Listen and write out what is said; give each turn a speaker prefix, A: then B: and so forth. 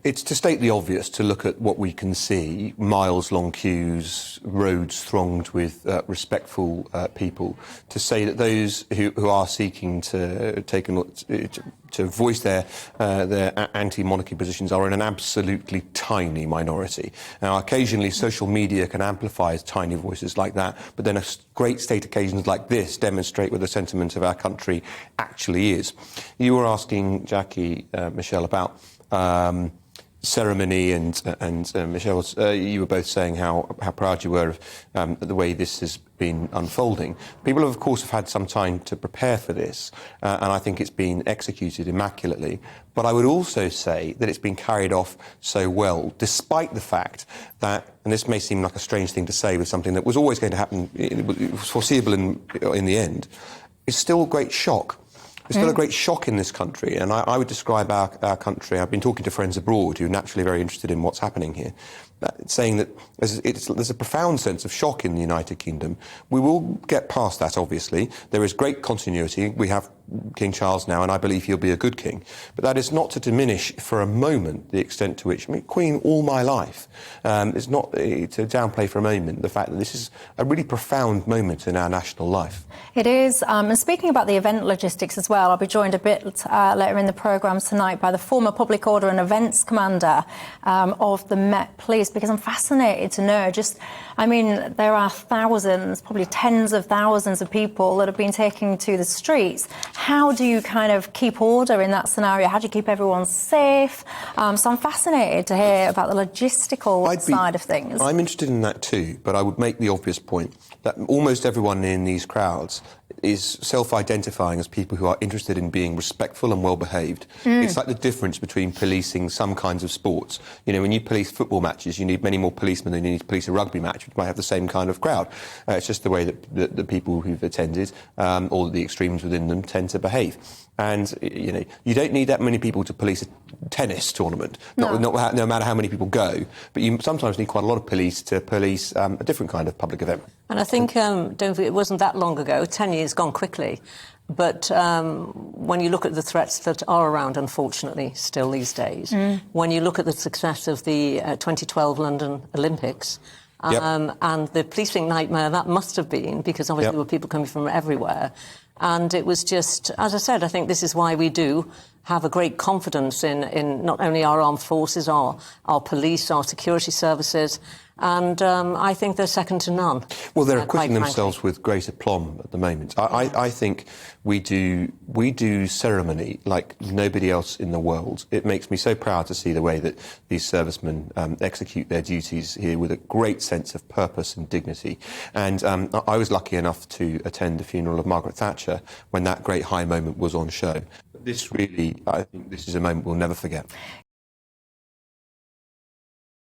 A: It's to state the obvious, to look at what we can see, miles-long queues, roads thronged with respectful people, to say that those who are seeking to voice their anti-monarchy positions are in an absolutely tiny minority. Now, occasionally social media can amplify tiny voices like that, but then great state occasions like this demonstrate what the sentiment of our country actually is. You were asking Jackie, Michelle, about ceremony, and Michelle, you were both saying how proud you were of the way this has been unfolding. People, of course, have had some time to prepare for this, and I think it's been executed immaculately. But I would also say that it's been carried off so well, despite the fact that, and this may seem like a strange thing to say with something that was always going to happen, it was foreseeable in the end, it's still a great shock. There's still a great shock in this country, and I would describe our country. I've been talking to friends abroad who are naturally very interested in what's happening here, saying that there's a profound sense of shock in the United Kingdom. We will get past that, obviously. There is great continuity. We have King Charles now, and I believe he'll be a good king. But that is not to diminish for a moment the extent to which, I mean, Queen all my life. It's not to downplay for a moment the fact that this is a really profound moment in our national life.
B: It is. And speaking about the event logistics as well, I'll be joined a bit later in the programme tonight by the former Public Order and Events Commander of the Met Police, because I'm fascinated to know there are thousands, probably tens of thousands of people that have been taken to the streets. How do you kind of keep order in that scenario? How do you keep everyone safe? So I'm fascinated to hear about the logistical side of things.
A: I'm interested in that too, but I would make the obvious point that almost everyone in these crowds is self-identifying as people who are interested in being respectful and well-behaved. It's like the difference between policing some kinds of sports. You know, when you police football matches, you need many more policemen than you need to police a rugby match, which might have the same kind of crowd. It's just the way that the people who've attended, or the extremes within them, tend to behave. And, you know, you don't need that many people to police a tennis tournament, no matter how many people go. But you sometimes need quite a lot of police to police a different kind of public event.
C: And I think, don't forget, it wasn't that long ago, 10 years gone quickly. But when you look at the threats that are around, unfortunately, still these days, when you look at the success of the 2012 London Olympics, and the policing nightmare that must have been, because obviously there were people coming from everywhere. And it was just, as I said, I think this is why we do have a great confidence in not only our armed forces, our police, our security services, and I think they're second to none.
A: Well, they're acquitting themselves with great aplomb at the moment. I think we do ceremony like nobody else in the world. It makes me so proud to see the way that these servicemen execute their duties here with a great sense of purpose and dignity. And I was lucky enough to attend the funeral of Margaret Thatcher when that great high moment was on show. This really, I think this is a moment we'll never forget.